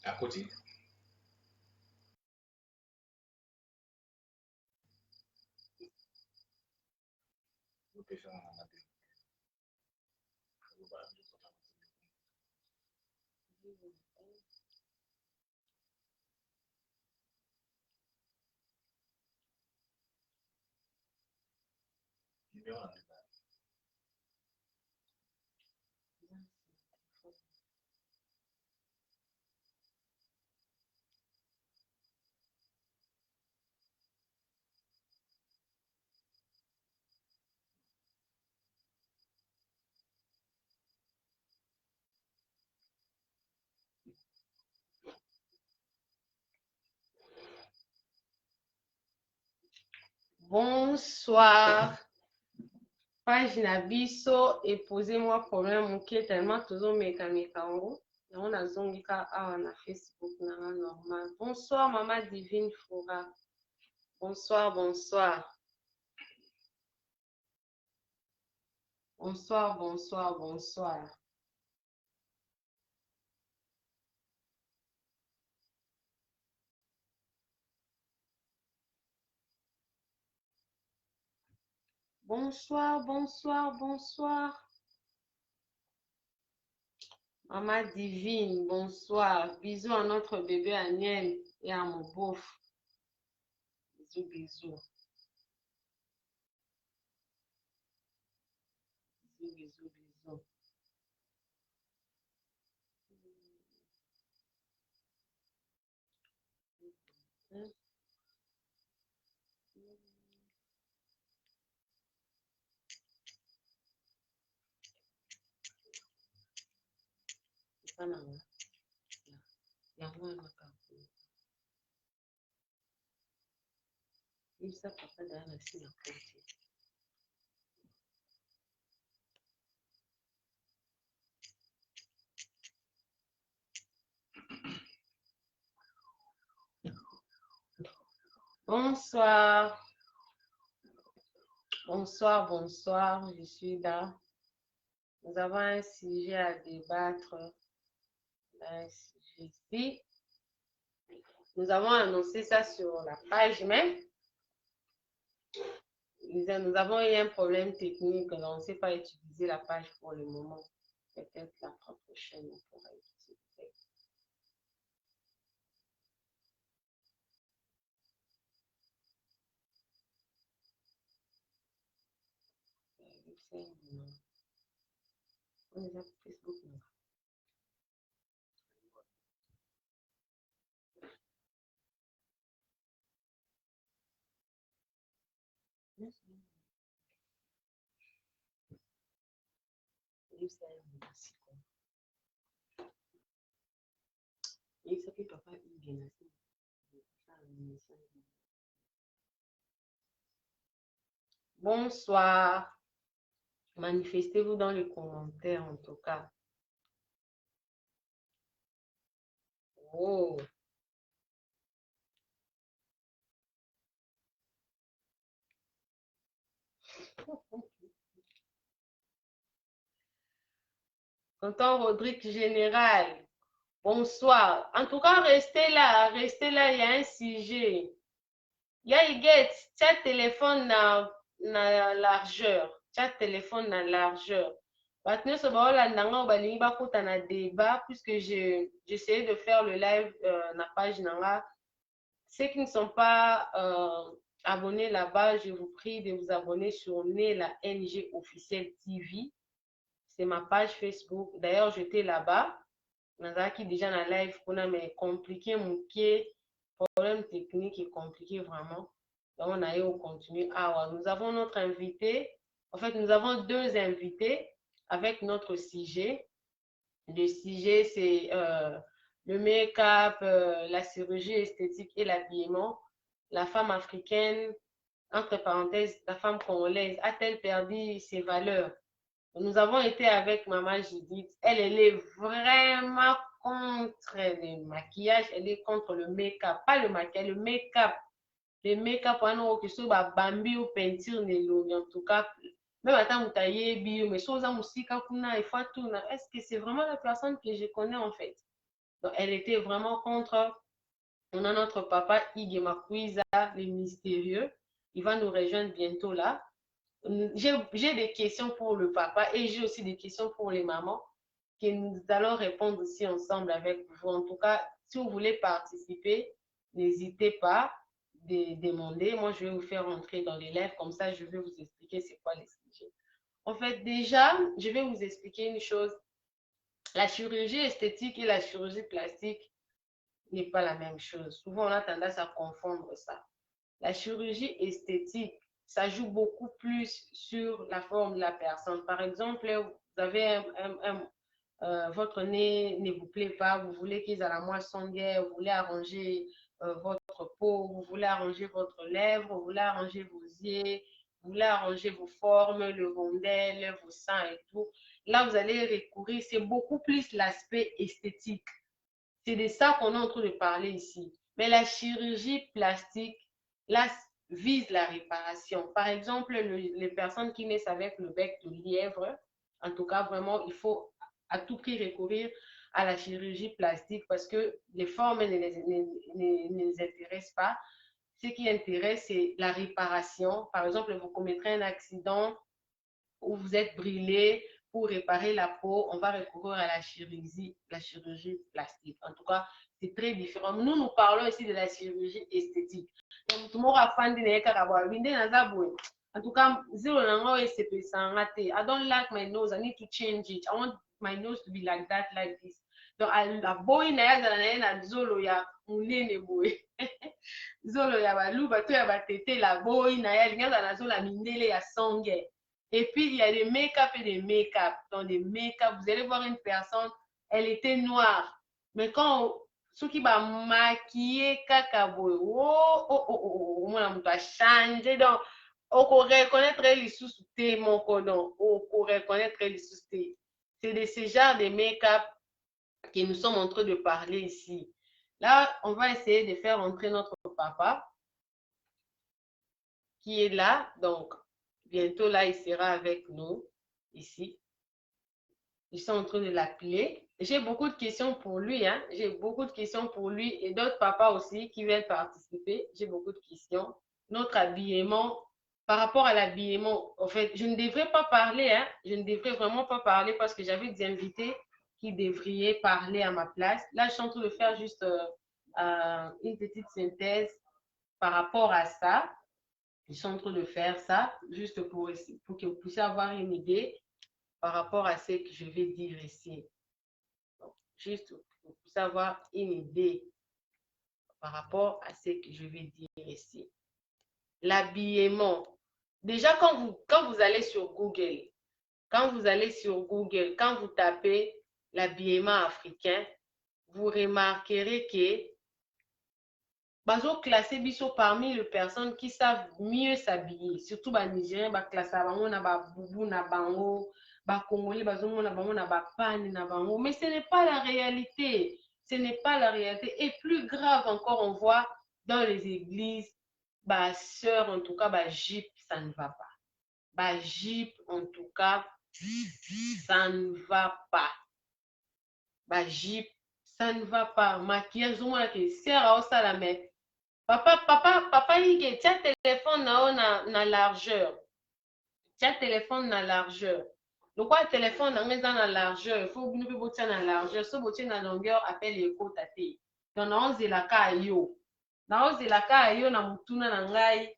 À côté. On peut faire un matin. Bonsoir. Page na biso et posez-moi problème qui est tellement toujours mécanique. On a zongika na Facebook normal. Bonsoir maman Divine Fora. Bonsoir, bonsoir. Bonsoir, bonsoir, bonsoir. Bonsoir, bonsoir, bonsoir. Maman Divine, bonsoir. Bisous à notre bébé Aniel et à mon beauf. Bisous, bisous. Bisous, bisous, bisous. Bonsoir. Bonsoir, bonsoir, je suis là. Nous avons un sujet à débattre. Un sujet ici. Nous avons annoncé ça sur la page, mais nous avons eu un problème technique. On ne sait pas utiliser la page pour le moment. Peut-être la prochaine, on pourra utiliser. On est à Facebook. Bonsoir. Manifestez-vous dans les commentaires en tout cas. Oh. Tonton Rodrigue Général, bonsoir. En tout cas, restez là, il y a un sujet. Il y a un téléphone na largeur. Téléphone na largeur. Maintenant, ce na débat puisque j'essayais de faire le live na page nanga. Ceux qui ne sont pas abonnés là-bas, je vous prie de vous abonner sur la NG officielle TV. C'est ma page Facebook. D'ailleurs, j'étais là-bas. Qui déjà dans live, mais compliqué, problème technique est compliqué vraiment. Donc, on a eu au continu. Nous avons notre invité. En fait, nous avons deux invités avec notre sujet. Le sujet, c'est le make-up, la chirurgie esthétique et l'habillement. La femme africaine, entre parenthèses, la femme congolaise, a-t-elle perdu ses valeurs? Nous avons été avec Maman Judith. Elle est vraiment contre le maquillage. Elle est contre le make-up. Pas le maquillage, le make-up. Le make-up, on a que ce soit bambi ou peinture, en tout cas. Même attends, vous taillez bio, mais chose à musique, il faut tout. Est-ce que c'est vraiment la personne que je connais en fait? Donc, elle était vraiment contre. On a notre papa Ige Makwiza, le mystérieux. Il va nous rejoindre bientôt là. J'ai des questions pour le papa et j'ai aussi des questions pour les mamans que nous allons répondre aussi ensemble avec vous. En tout cas, si vous voulez participer, n'hésitez pas de demander. Moi, je vais vous faire entrer dans les lèvres. Comme ça, je vais vous expliquer c'est quoi les sujets. En fait, déjà, je vais vous expliquer une chose. La chirurgie esthétique et la chirurgie plastique n'est pas la même chose. Souvent, on a tendance à confondre ça. La chirurgie esthétique, ça joue beaucoup plus sur la forme de la personne. Par exemple, vous avez votre nez ne vous plaît pas, vous voulez qu'ils aient la moisson guère, vous voulez arranger votre peau, vous voulez arranger votre lèvre, vous voulez arranger vos yeux, vous voulez arranger vos formes, le rondelle, vos seins et tout. Là, vous allez recourir, c'est beaucoup plus l'aspect esthétique. C'est de ça qu'on est en train de parler ici. Mais la chirurgie plastique, là, vise la réparation. Par exemple, les personnes qui naissent avec le bec de lièvre, en tout cas, vraiment, il faut à tout prix recourir à la chirurgie plastique parce que les formes ne les intéressent pas. Ce qui intéresse, c'est la réparation. Par exemple, vous commettrez un accident où vous êtes brûlé, pour réparer la peau, on va recourir à la chirurgie plastique. En tout cas, c'est très différent. Nous parlons ici de la chirurgie esthétique. En tout cas, I don't like my nose. I need to change it. I want my nose to be like that, like this. Donc, la boy na zolo ya munene boy. Zolo ya balu bato ya batete la boy na ya linga na zolo mindele ya songe. Et puis, il y a des make-up et des make-up. Dans des make-up, vous allez voir une personne, elle était noire. Mais quand ceux qui va maquiller cacaboy, on a changé. Donc, on reconnaître les sous-soutés, mon cordon. On reconnaître les sous-soutés. C'est de ce genre de make-up que nous sommes en train de parler ici. Là, on va essayer de faire entrer notre papa qui est là. Donc, bientôt, là, il sera avec nous, ici. Ils sont en train de l'appeler. J'ai beaucoup de questions pour lui, hein. J'ai beaucoup de questions pour lui et d'autres papas aussi qui veulent participer. J'ai beaucoup de questions. Notre habillement, par rapport à l'habillement, en fait, je ne devrais pas parler, hein. Je ne devrais vraiment pas parler parce que j'avais des invités qui devraient parler à ma place. Là, je suis en train de faire juste une petite synthèse par rapport à ça. Ils sont en train de faire ça juste pour que vous puissiez avoir une idée par rapport à ce que je vais dire ici. Donc, juste pour que vous puissiez avoir une idée par rapport à ce que je vais dire ici. L'habillement. Déjà, quand vous allez sur Google, quand vous tapez l'habillement africain, vous remarquerez que bazo classé biso parmi les personnes qui savent mieux s'habiller, surtout les Nigériens, ba classé bango na ba boubou na bango, ba Congolais bazo na bango na ba pani na bango, mais ce n'est pas la réalité. Ce n'est pas la réalité. Et plus grave encore, on voit dans les églises, ba sœur en tout cas, ba jupe, ça ne va pas. Ba jupe en tout cas, ça ne va pas. Ba jupe, ça ne va pas. Maquillage, on a que sert à la mettre. Papa, il tient téléphone na largeur. Tient téléphone na largeur. Donc, quoi, téléphone na largeur, il faut que nous botter na largeur. Si botter na longueur, appelle écho tate. Donc, na onze la ka yo. Na onze la ka yo na mutuna na ngai.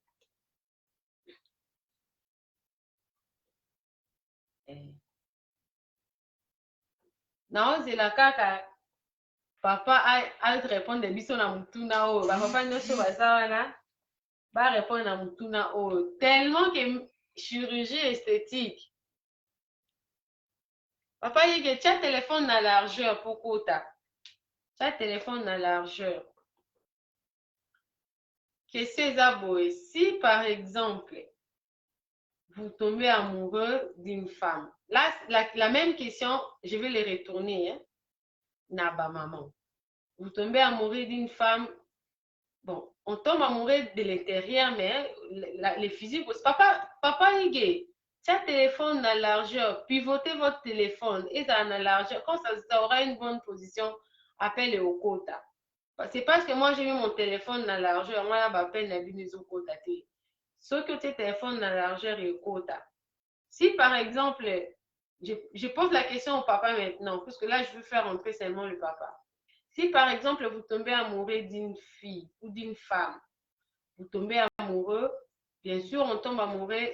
Na onze la ka papa a répondre biso na mutuna o. Ba papa nyonso baza wana. Va répondre à Mutuna oh, tellement que chirurgie esthétique. Papa, il y a un téléphone à largeur pour Kota. Tu as téléphone à largeur. Qu'est-ce que ça boy? Si par exemple, vous tombez amoureux d'une femme, là, la même question, je vais les retourner. Hein? Naba maman. Vous tombez amoureux d'une femme. Bon, on tombe amoureux de l'intérieur, mais les physiques aussi. Papa, il est. Ça téléphone à largeur, pivotez votre téléphone et ça à largeur. Quand ça aura une bonne position appelle au quota. C'est parce que moi, j'ai mis mon téléphone dans la largeur. Moi, là, appelle n'a vu mes au quota. Ce que tes téléphones dans la largeur et au quota. Si, par exemple, je pose la question au papa maintenant, parce que là, je veux faire entrer seulement le papa. Si, par exemple, vous tombez amoureux d'une fille ou d'une femme, vous tombez amoureux, bien sûr, on tombe amoureux,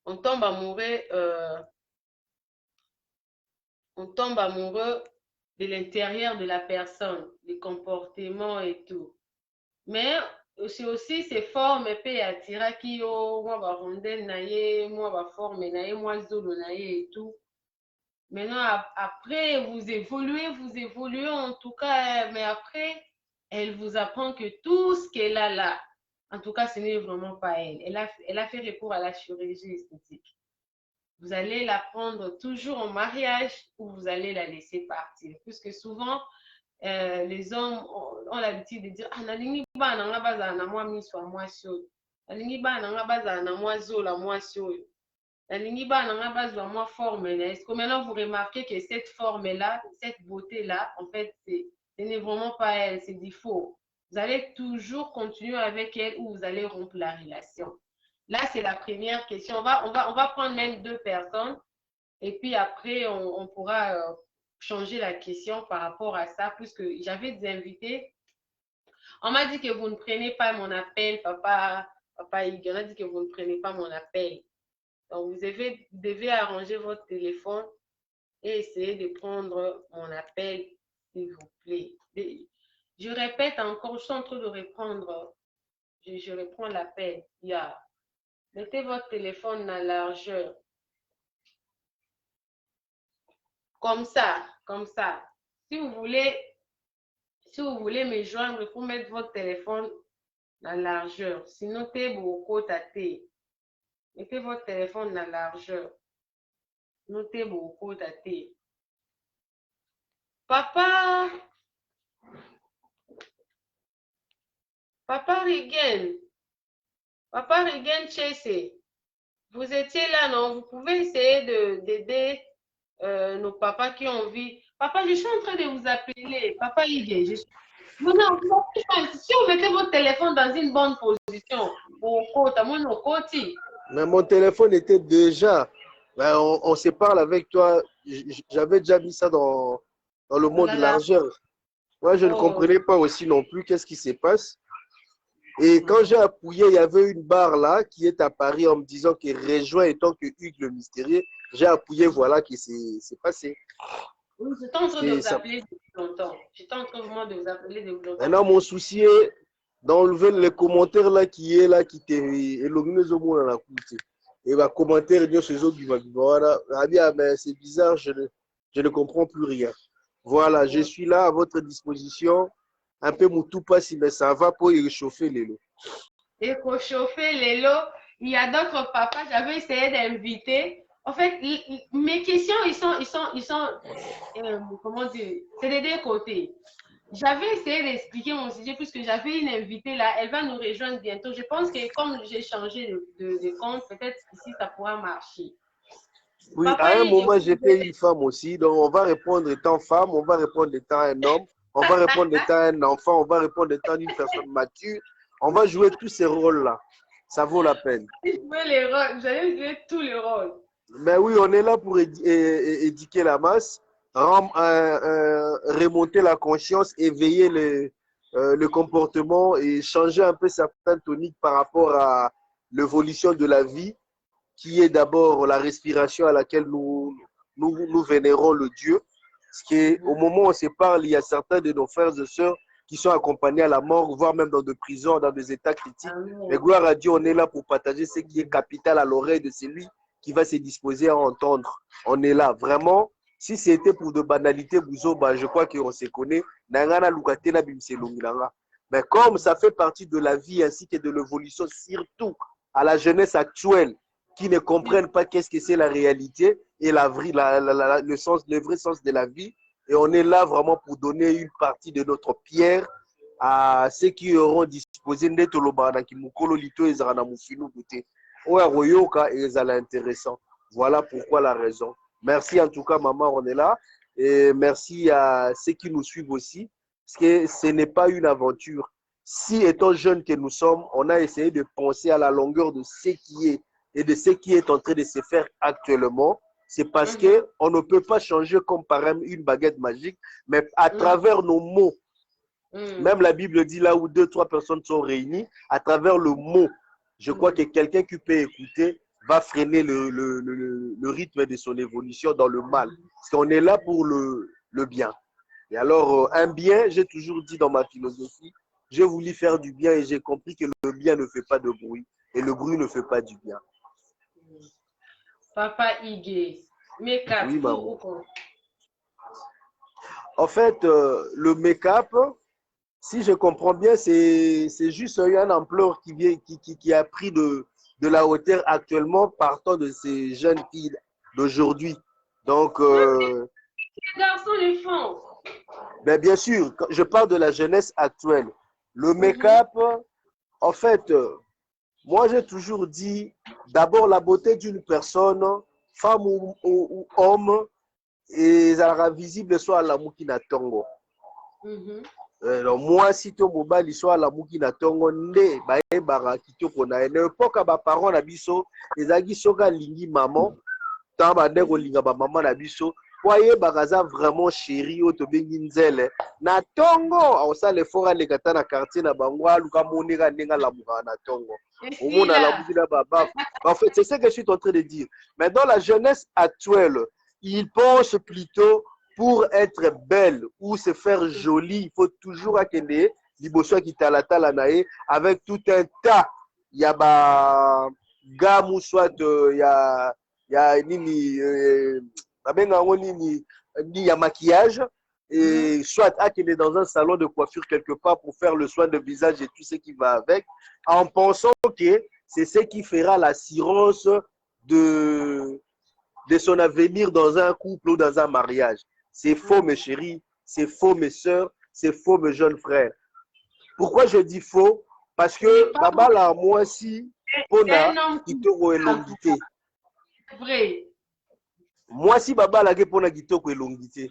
on tombe amoureux, on tombe amoureux de l'intérieur de la personne, les comportements et tout. Mais c'est aussi ces formes et attira qui moi va rondelle naie, moi va forme naie, moi zolo naie et tout. Maintenant après vous évoluez en tout cas, mais après elle vous apprend que tout ce qu'elle a là, en tout cas ce n'est vraiment pas elle. Elle a fait recours à la chirurgie esthétique. Vous allez la prendre toujours en mariage ou vous allez la laisser partir. Puisque souvent, les hommes ont l'habitude de dire ah nalingi ba na nga baza na moi miswa moi sio nalingi ba na nga baza na moi zola moi sio nalingi ba na nga baza moi forme est-ce que maintenant vous remarquez que cette forme là cette beauté là en fait ce n'est vraiment pas elle, c'est du faux. Vous allez toujours continuer avec elle ou vous allez rompre la relation. Là c'est la première question. On va prendre même deux personnes et puis après on pourra changer la question par rapport à ça, puisque j'avais des invités. On m'a dit que vous ne prenez pas mon appel, papa Igor, on a dit que vous ne prenez pas mon appel. Donc, vous devez arranger votre téléphone et essayer de prendre mon appel, s'il vous plaît. Je répète encore, je suis en train de reprendre, je reprends l'appel. Mettez votre téléphone à largeur. Comme ça. Si vous voulez me joindre, il faut mettre votre téléphone dans la largeur. Sinon, t'es beaucoup tâté. Mettez votre téléphone dans la largeur. Sinon, t'es beaucoup tâté. Papa Rigen Chese, vous étiez là, non? Vous pouvez essayer d'aider nos papas qui ont envie. Papa, je suis en train de vous appeler. Papa Rigen, si vous mettez votre téléphone dans une bonne position, mais mon téléphone était déjà. Ben, on se parle avec toi. J'avais déjà mis ça dans le mode largeur. Moi, je ne comprenais pas aussi non plus qu'est-ce qui se passe. Et quand j'ai appuyé, il y avait une barre là qui est apparue en me disant que rejoint étant que Hugues le mystérieux. J'ai appuyé, voilà, qui s'est passé. Oui, j'étais en train de vous appeler depuis longtemps. J'étais en train vraiment de vous appeler depuis longtemps. Maintenant, mon souci est d'enlever les commentaires là qui est là, qui t'est illuminé au monde dans la course. Et les commentaires, c'est bizarre, je ne comprends plus rien. Voilà, je suis là à votre disposition. Un peu moutou pas si mais ça va pour réchauffer les lots. Et pour chauffer les lots, il y a d'autres papas, j'avais essayé d'inviter. En fait, mes questions, ils sont comment dire, c'est des deux côtés. J'avais essayé d'expliquer mon sujet puisque j'avais une invitée là, elle va nous rejoindre bientôt. Je pense que comme j'ai changé de compte, peut-être ici ça pourra marcher. Oui, papa, à un moment, j'étais une femme aussi, donc on va répondre étant femme, on va répondre étant un homme, on va répondre étant un enfant, on va répondre étant une personne mature. On va jouer tous ces rôles-là. Ça vaut la peine. J'allais jouer tous les rôles. Mais oui, on est là pour éduquer la masse, remonter la conscience, éveiller le comportement et changer un peu certaines toniques par rapport à l'évolution de la vie, qui est d'abord la respiration à laquelle nous vénérons le Dieu. Parce qu'au moment où on se parle, il y a certains de nos frères et sœurs qui sont accompagnés à la mort, voire même dans des prisons, dans des états critiques. Mais gloire à Dieu, on est là pour partager ce qui est capital à l'oreille de celui qui va se disposer à entendre. On est là, vraiment. Si c'était pour de banalités, je crois qu'on se connaît. Mais comme ça fait partie de la vie ainsi que de l'évolution, surtout à la jeunesse actuelle, qui ne comprennent pas qu'est-ce que c'est la réalité et le vrai sens de la vie. Et on est là vraiment pour donner une partie de notre pierre à ceux qui auront disposé intéressant. Voilà pourquoi la raison. Merci en tout cas, maman, on est là. Et merci à ceux qui nous suivent aussi, parce que ce n'est pas une aventure. Si étant jeunes que nous sommes, on a essayé de penser à la longueur de ce qui est et de ce qui est en train de se faire actuellement, c'est parce qu'on ne peut pas changer comme par une baguette magique, mais à travers nos mots. Même la Bible dit là où 2, 3 personnes sont réunies, à travers le mot, je crois que quelqu'un qui peut écouter va freiner le rythme de son évolution dans le mal. Parce qu'on est là pour le bien. Et alors, un bien, j'ai toujours dit dans ma philosophie, j'ai voulu faire du bien et j'ai compris que le bien ne fait pas de bruit et le bruit ne fait pas du bien. Papa Igé, make-up. Oui, maman. En fait, le make-up, si je comprends bien, c'est juste une ampleur qui a pris de la hauteur actuellement partant de ces jeunes filles d'aujourd'hui. Donc, Les garçons les font. ben bien sûr, je parle de la jeunesse actuelle. Le make-up, en fait, moi j'ai toujours dit, d'abord la beauté d'une personne, femme ou homme, et ça sera visible soit à la moukina tongo. Moi, si tu mobile soit à la moukina tongo, nde baebara kitoko na ene époque ba parents na biso, ezaki soka lingi maman, tant ba ndeko linga ba maman na biso, voyez bagaza vraiment chéri o to bengi nzele na tongo osala l'effort à lekata na quartier na bango aluka moneka ndenga la muka na tongo. Au monde à la moukina baba. En fait, c'est ce que je suis en train de dire. Mais dans la jeunesse actuelle, ils pensent plutôt pour être belle ou se faire jolie, il faut toujours akende liboso qui talatala nae avec tout un tas. Il y a ba gamme ou soit il y a nini il y a maquillage et soit akende dans un salon de coiffure quelque part pour faire le soin de visage et tout ce qui va avec, en pensant que c'est ce qui fera l'assurance de son avenir dans un couple ou dans un mariage. C'est faux, mes chéris, c'est faux, mes soeurs, c'est faux, mes jeunes frères. Pourquoi je dis faux? Parce que Baba la moi si pona kitoko elongité. Vrai. Moi si Baba la pona kitoko elongité.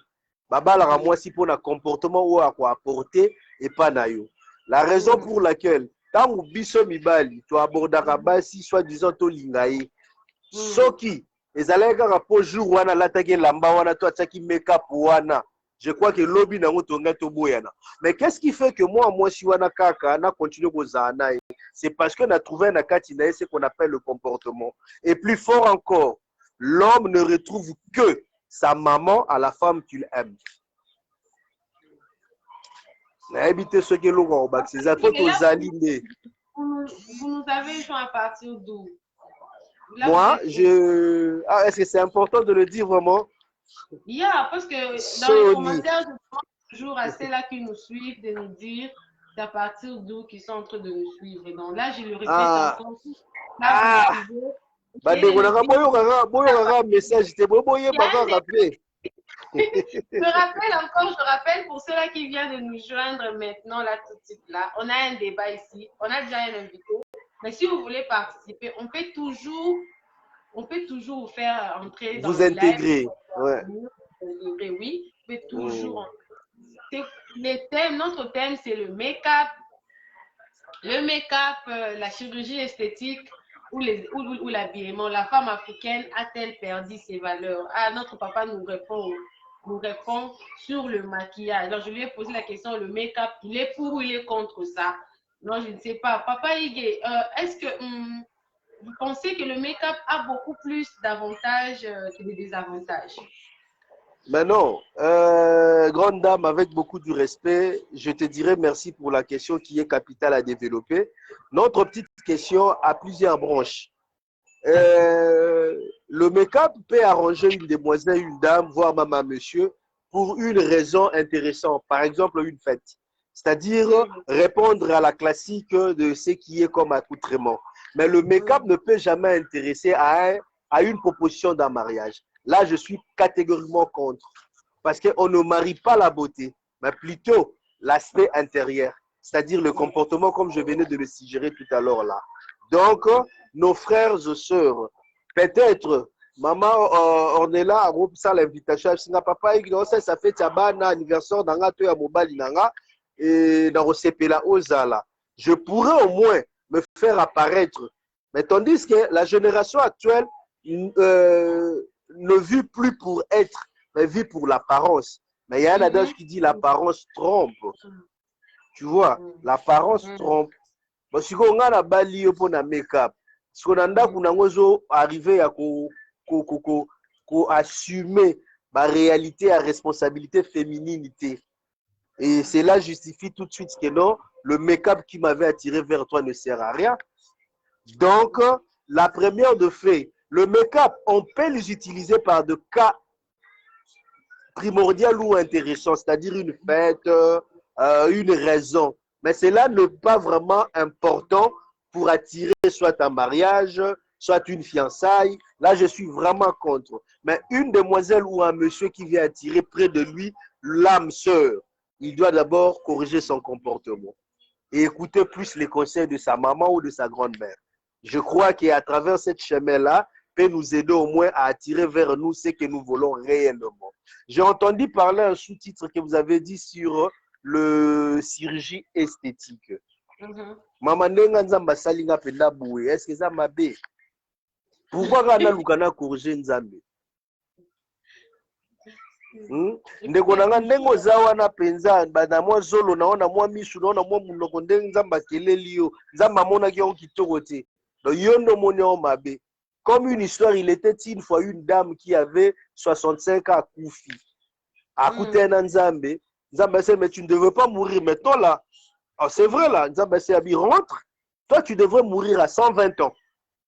Baba la moi si pona comportement ou à quoi apporter et pas na yo. La raison pour laquelle tant ou biso mibali to abordaka basi soit disant to lingaye. Soki ezalaki kaka po jour wana lataki lamba wana to ataki make-up wana, je crois que lobby nango tonga to boyana. Mais qu'est-ce qui fait que moi si wana kaka na continue kozala naye? C'est parce que na trouvé na kati na ce qu'on appelle le comportement. Et plus fort encore, l'homme ne retrouve que sa maman à la femme qu'il aime. Na habité ce que l'on va c'est ça faut aux aligner. Vous nous avez joué à partir d'où? Là, moi, est-ce que c'est important de le dire vraiment? Yeah, parce que dans les commentaires, je demande toujours à ceux-là qui nous suivent de nous dire c'est à partir d'où qu'ils sont en train de nous suivre. Et donc là, je le répète encore. Là, je rappelle pour ceux-là qui viennent de nous joindre maintenant, là, tout de suite, là, on a un débat ici, on a déjà un invité. Mais si vous voulez participer, on peut toujours vous faire entrer dans vous intégrer. Ouais. Oui, vous pouvez toujours. Notre thème, c'est le make-up. Le make-up, la chirurgie esthétique ou l'habillement. La femme africaine a-t-elle perdu ses valeurs? Ah, notre papa nous répond sur le maquillage. Alors, je lui ai posé la question, le make-up, il est pour ou il est contre ça? Non, je ne sais pas. Papa Igé, est-ce que vous pensez que le make-up a beaucoup plus d'avantages que de désavantages? Mais non, grande dame, avec beaucoup de respect, je te dirais merci pour la question qui est capitale à développer. Notre petite question a plusieurs branches. Le make-up peut arranger une demoiselle, une dame, voire même un monsieur, pour une raison intéressante. Par exemple, une fête. C'est-à-dire répondre à la classique de ce qui est comme accoutrement. Mais le make-up ne peut jamais intéresser à une proposition d'un mariage. Là, je suis catégoriquement contre. Parce qu'on ne marie pas la beauté, mais plutôt l'aspect intérieur. C'est-à-dire le comportement, comme je venais de le suggérer tout à l'heure là. Donc, nos frères et sœurs, peut-être maman, on est là, on ça l'invitation. Papa, ça fait un anniversaire dans la mobile et dans le Ozala. Je pourrais au moins me faire apparaître. Mais tandis que la génération actuelle ne vit plus pour être, mais vit pour l'apparence. Mais il y a un adage qui dit l'apparence trompe. Tu vois, l'apparence trompe. Parce que on a la balie pour la make-up. Ce qu'on a arrivé à assumer la réalité, la responsabilité fémininité. Et cela justifie tout de suite que non, le make-up qui m'avait attiré vers toi ne sert à rien. Donc, la première de fait, le make-up, on peut les utiliser par des cas primordiaux ou intéressants, c'est-à-dire une fête, une raison. Mais cela n'est pas vraiment important pour attirer soit un mariage, soit une fiançaille. Là, je suis vraiment contre. Mais une demoiselle ou un monsieur qui vient attirer près de lui l'âme sœur, il doit d'abord corriger son comportement et écouter plus les conseils de sa maman ou de sa grand-mère. Je crois qu'à travers cette chemin-là, peut nous aider au moins à attirer vers nous ce que nous voulons réellement. J'ai entendu parler un sous-titre que vous avez dit sur le chirurgie esthétique. Maman nenga nzamba salinga penda boué. Est-ce que ça m'a bé? Pourquoi kana lukana corriger nzambe? Ndeko nanga ndengo zawa na penza bana mwa zolo naona mwa mishu naona mwa munoko ndenga nzamba keleli yo nzamba mona ki on kitoko te. Donc yondo moni o mabe. Comme une histoire, il était une fois une dame qui avait 65 ans à Koufi. À côté d'un Nzambe, Nzambe dit, mais tu ne devrais pas mourir. Mais toi là, oh, c'est vrai là, Nzambe dit, rentre, toi tu devrais mourir à 120 ans.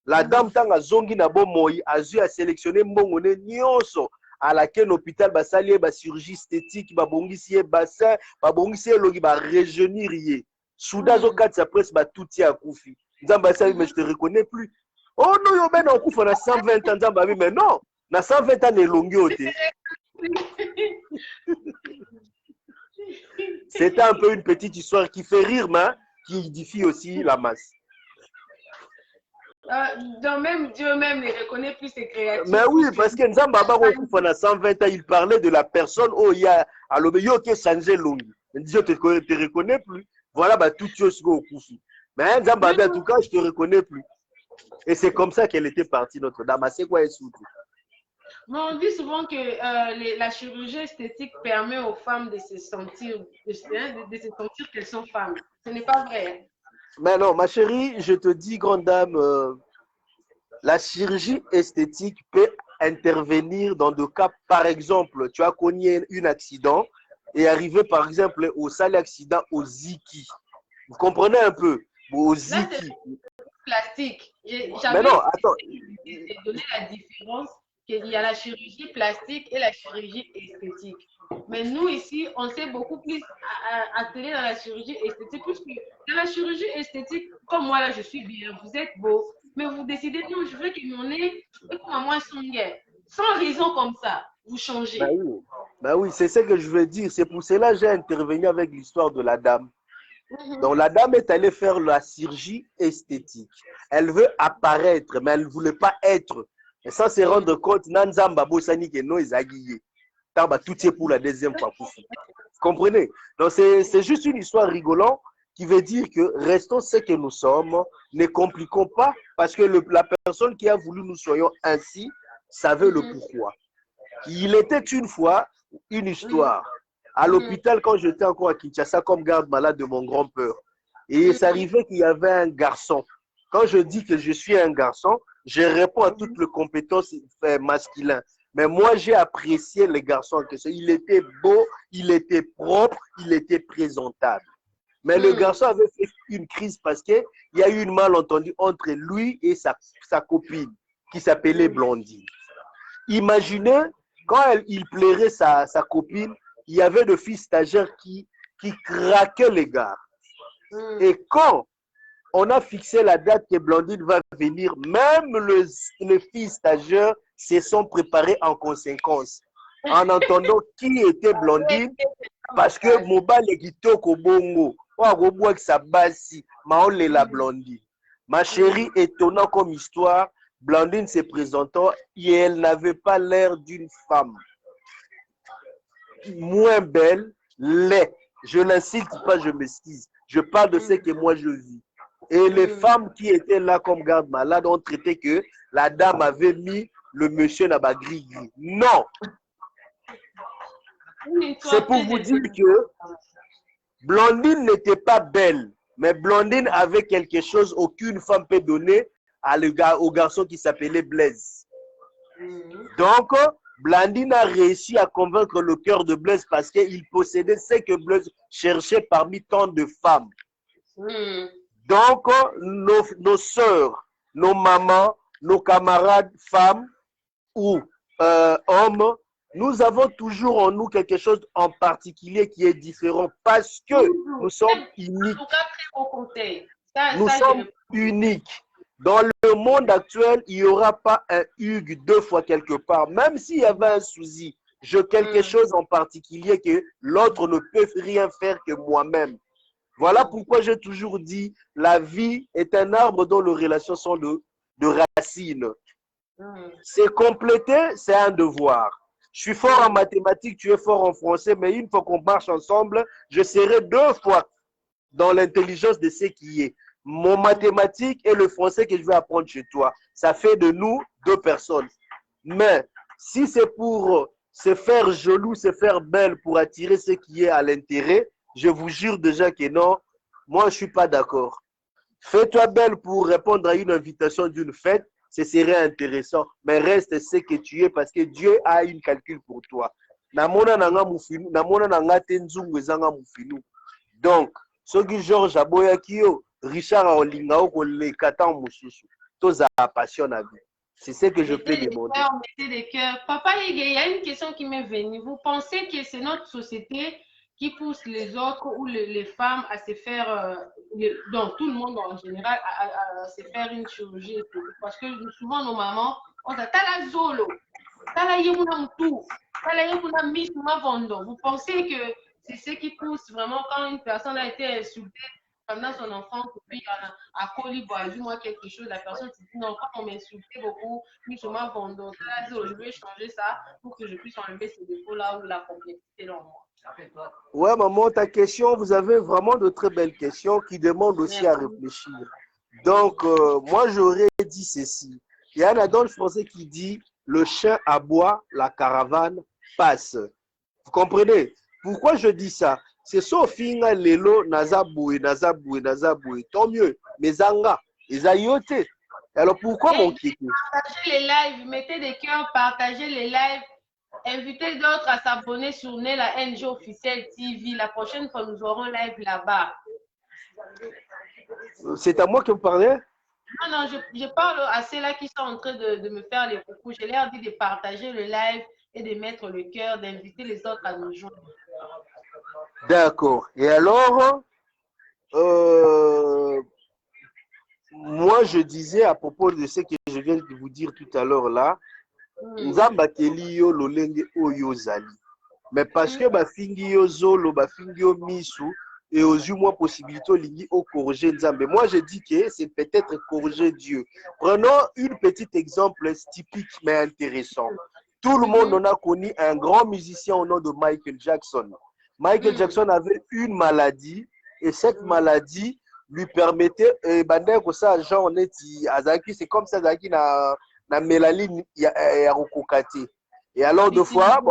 La dame tanga zongi na bo moi a sélectionné mongone nyonso à laquelle l'hôpital basali ba chirurgie esthétique ba bongisi bassin ba bongisi logi ba rajeunir yé. Souda zo kat sa presse ba tout à Koufi. Nzambe dit, mais je te reconnais plus. Oh non, yo ben on couvre na 120 ans Nzambe, mais non, na 120 ans nelongi ote. C'est un peu une petite histoire qui fait rire, mais qui édifie aussi la masse. Donc même Dieu même ne reconnaît plus ses créatures. Mais oui, parce que Nzamba a 120 ans, il parlait de la personne où il y a alors yo qui changé longue. Dieu te reconnais plus. Voilà bah tout chose au Koufi. Mais Nzamba en tout cas, je te reconnais plus. Et c'est comme ça qu'elle était partie Notre-Dame. C'est quoi mais on dit souvent que la chirurgie esthétique permet aux femmes de se sentir qu'elles sont femmes. Ce n'est pas vrai. Mais non, ma chérie, je te dis, grande dame, la chirurgie esthétique peut intervenir dans des cas, par exemple, tu as connu un accident et arrivé, par exemple, au sale accident au Ziki. Vous comprenez un peu? Au Ziki. Plastique. Mais non, attends. J'ai donné la différence qu'il y a la chirurgie plastique et la chirurgie esthétique. Mais nous, ici, on s'est beaucoup plus attelé dans la chirurgie esthétique, puisque dans la chirurgie esthétique, comme moi, là, je suis bien, vous êtes beau, mais vous décidez, non, je veux que mon nez est comme moi, sans raison comme ça, vous changez. Bah oui, c'est ce que je veux dire. C'est pour cela que j'ai intervenu avec l'histoire de la dame. Donc la dame est allée faire la chirurgie esthétique. Elle veut apparaître, mais elle ne voulait pas être. Et sans se rendre compte, Nanzamba Bossani que non, ils aguillé. Tout est pour la deuxième fois. Vous comprenez? Donc c'est juste une histoire rigolante qui veut dire que restons ce que nous sommes, ne compliquons pas, parce que la personne qui a voulu nous soyons ainsi savait le pourquoi. Il était une fois une histoire. À l'hôpital, quand j'étais encore à Kinshasa comme garde malade de mon grand-père. Et il s'arrivait qu'il y avait un garçon. Quand je dis que je suis un garçon, je réponds à toutes les compétences masculines. Mais moi, j'ai apprécié les garçons. Il était beau, il était propre, il était présentable. Mais le garçon avait fait une crise parce qu'il y a eu une malentendu entre lui et sa copine qui s'appelait Blondine. Imaginez, quand il plairait sa copine, il y avait de filles stagiaires qui craquaient les gars. Et quand on a fixé la date que Blondine va venir, même les filles stagiaires se sont préparées en conséquence. En entendant qui était Blondine, parce que Mobile est Kitoko Bongo, la Blondine. Ma chérie, étonnant comme histoire, Blandine se présentant et elle n'avait pas l'air d'une femme moins belle, laid. Je n'insulte pas, je m'excuse. Je parle de ce que moi je vis. Et les femmes qui étaient là comme garde malade ont traité que la dame avait mis le monsieur dans la gris-gris. Non! C'est pour vous dire que Blandine n'était pas belle, mais Blandine avait quelque chose qu'aucune femme peut donner au garçon qui s'appelait Blaise. Donc, Blandine a réussi à convaincre le cœur de Blaise parce qu'il possédait ce que Blaise cherchait parmi tant de femmes. Donc, nos sœurs, nos mamans, nos camarades femmes ou hommes, nous avons toujours en nous quelque chose en particulier qui est différent parce que nous sommes uniques. Nous sommes uniques. Dans le monde actuel, il n'y aura pas un Hugues deux fois quelque part. Même s'il y avait un souci, j'ai quelque chose en particulier que l'autre ne peut rien faire que moi-même. Voilà pourquoi j'ai toujours dit, la vie est un arbre dont les relations sont de racines. C'est compléter, c'est un devoir. Je suis fort en mathématiques, tu es fort en français, mais une fois qu'on marche ensemble, je serai deux fois dans l'intelligence de ce qui est. Mon mathématique et le français que je vais apprendre chez toi, ça fait de nous deux personnes. Mais si c'est pour se faire jaloux, se faire belle pour attirer ce qui est à l'intérêt, je vous jure déjà que non, moi je ne suis pas d'accord. Fais-toi belle pour répondre à une invitation d'une fête, ce serait intéressant, mais reste ce que tu es parce que Dieu a une calcul pour toi. Donc, ce que Georges Aboyakio, Richard Olingao, tous a passion à vie. C'est ce que je peux demander. Mettez des cœurs. Papa, il y a une question qui m'est venue. Vous pensez que c'est notre société qui pousse les autres ou les femmes à se faire, donc tout le monde en général, à se faire une chirurgie? Parce que souvent, nos mamans, on dit, t'as la zolo, t'as la yemuna moutou, t'as la yemuna misuma vondo. Vous pensez que c'est ce qui pousse vraiment quand une personne a été insultée pendant son enfance, puis à Coliboisou, moi quelque chose, la personne se dit non, quand on m'insultait beaucoup, misuma vondo, t'as la zolo, je vais changer ça pour que je puisse enlever ces défauts-là ou la complexité dans moi. Ouais, maman, ta question, vous avez vraiment de très belles questions qui demandent aussi à réfléchir. Donc, moi, j'aurais dit ceci. Il y a un adage français qui dit « Le chien aboie, la caravane passe ». Vous comprenez? Pourquoi je dis ça? C'est sauf que lelo nazaboué, tant mieux. Mais zanga, les ayote. Alors, pourquoi mon kiki? Partagez les lives, mettez des cœurs, partagez les lives. Invitez d'autres à s'abonner sur la NG officielle TV. La prochaine fois, nous aurons live là-bas. C'est à moi que vous parlez? Non, je parle à ceux-là qui sont en train de me faire les coucous. Je leur dis de partager le live et de mettre le cœur, d'inviter les autres à nous joindre. D'accord. Et alors, moi, je disais à propos de ce que je viens de vous dire tout à l'heure là, Nzambateli yo lolenge oyo zali. Mais parce que bafingi yo zolo, bafingi yo misu, et aux moins possibilité lingi au corriger Nzambe. Moi, je dis que c'est peut-être corriger Dieu. Prenons un petit exemple typique mais intéressant. Tout le monde en a connu un grand musicien au nom de Michael Jackson. Michael Jackson avait une maladie et cette maladie lui permettait, c'est comme ça, na mélaline ya kokokati. Et alors deux fois,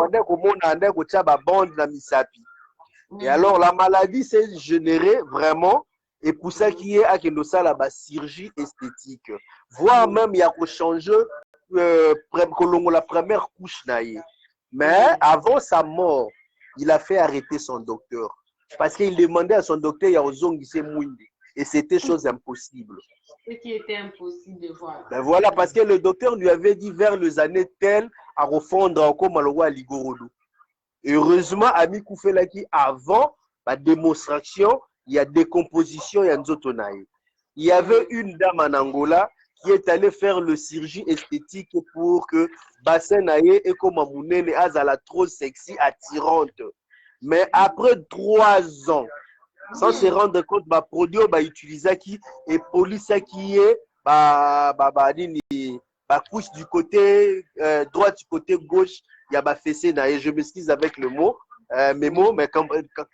et alors la maladie s'est générée vraiment et pour ça qui est à la chirurgie esthétique. Voire même il y a changé la première couche naïe. Mais avant sa mort, il a fait arrêter son docteur parce qu'il demandait à son docteur et c'était chose impossible. Ce qui était impossible de voir. Ben voilà, parce que le docteur lui avait dit vers les années telles à refondre encore Maloua à Ligorodo. Heureusement, Ami Koufelaki, avant la démonstration, il y a décomposition, il y a Nzotonaï. Il y avait une dame en Angola qui est allée faire le chirurgie esthétique pour que bassin naïe et comme Amounene azala trop sexy, attirante. Mais après 3 ans, sans se rendre compte, produit utilisé qui et police qui est bah, couche du côté droit, du côté gauche, il y a fessé na. Et je m'excuse avec le mot, mes mots, mais quand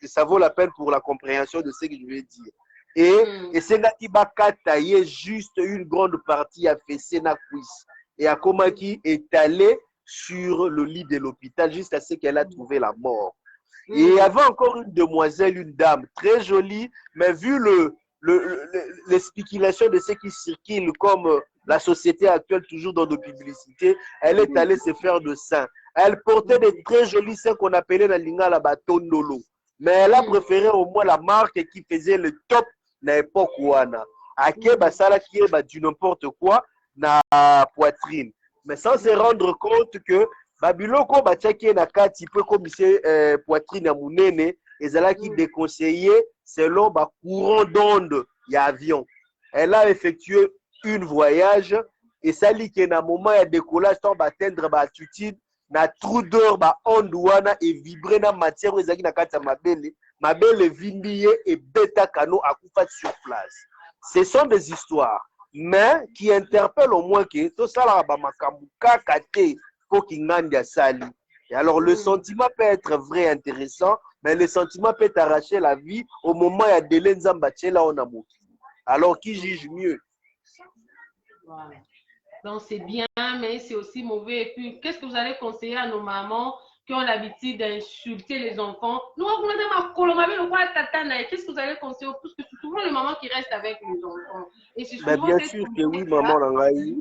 ça vaut la peine pour la compréhension de ce que je vais dire. Et c'est là qui va tailler juste une grande partie à fessé na cuisse. Et à Komaki est allé sur le lit de l'hôpital jusqu'à ce qu'elle a trouvé la mort. Et il y avait encore une demoiselle, une dame très jolie, mais vu les spéculations de ce qui circule comme la société actuelle, toujours dans nos publicités, elle est allée se faire de seins. Elle portait des très jolis seins qu'on appelait la lingala batondolo. Mais elle a préféré au moins la marque qui faisait le top na l'époque ouana. Ake basala qui est du n'importe quoi na poitrine. Mais sans se rendre compte que Babiloko batiaki na kati peu comme poitrine à munene et zala qui déconseillé selon ba courant d'onde y avion. Elle a effectué une voyage et ça lit que na moment ya décollage tant atteindre ba altitude na trou d'or ba onde wana et vibrer na matière ezaki na kati mabele vimbiye et bêta cano akufa sur place. Ce sont des histoires mais qui interpellent au moins que tout ça là ba makambu kakate pour Kingandi sali. Et alors le sentiment peut être vrai et intéressant, mais le sentiment peut t'arracher la vie au moment où il y a des lenzambachela on a moki. Alors qui juge mieux? Voilà. Donc c'est bien, mais c'est aussi mauvais. Et puis, qu'est-ce que vous allez conseiller à nos mamans qui ont l'habitude d'insulter les enfants? Nous, qu'est-ce que vous allez conseiller? Parce que c'est souvent les mamans qui restent avec les enfants. Et c'est souvent bien sûr que oui, maman Langaï.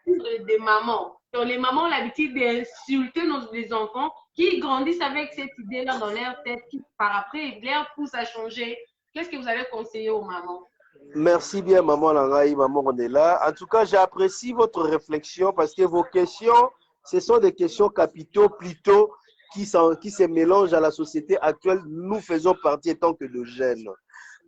Des mamans. Donc, les mamans ont l'habitude d'insulter les enfants qui grandissent avec cette idée-là dans leur tête, qui par après leur pousse à changer. Qu'est-ce que vous allez conseiller aux mamans? Merci bien, maman Langaï, maman on est là. En tout cas, j'apprécie votre réflexion parce que vos questions, ce sont des questions capitaux plutôt qui se mélangent à la société actuelle. Nous faisons partie tant que de jeunes.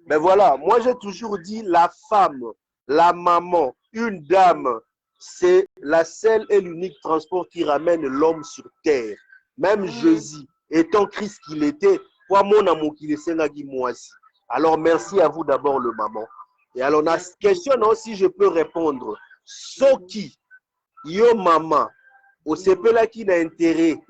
Mais voilà, moi j'ai toujours dit la femme, la maman, une dame, c'est la seule et l'unique transport qui ramène l'homme sur terre. Même Jésus, étant Christ qu'il était, pour mon amour qu'il est, moi aussi. Alors merci à vous d'abord le maman. Et alors la question si je peux répondre. Soki, yo maman, au CP qui n'a intérêt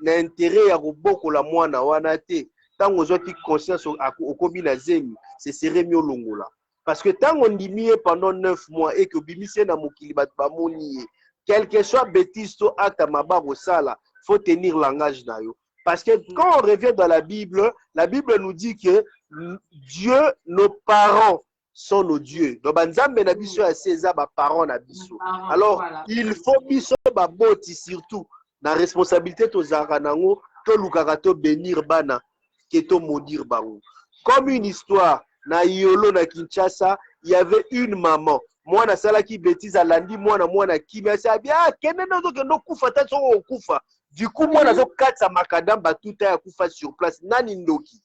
à beaucoup la moine wanate, tant aux autres qui conscience au combina zemi, c'est serait mieux longola. Parce que tant on dit pendant 9 mois et que bimisé na mokili bat bamoni, quel que soit bêtise to acte à mabar au sala, faut tenir langage na yo. Parce que quand on revient dans la Bible nous dit que Dieu, nos parents sont nos dieux. Donc banzambe na biso ya César ba parents na biso. Alors voilà. Il faut biso ba boti surtout na responsabilité to zara nango to lukaka to bénir bana que to maudire bango. Comme une histoire na Yolo na Kinshasa, il y avait une maman. Moi na sala qui bêtise à lundi, moi na kimia ça bien kene na zo no kufa ta so kufa. Du coup moi na zo katsa makadam ba tout ya kufa sur place nani ndoki.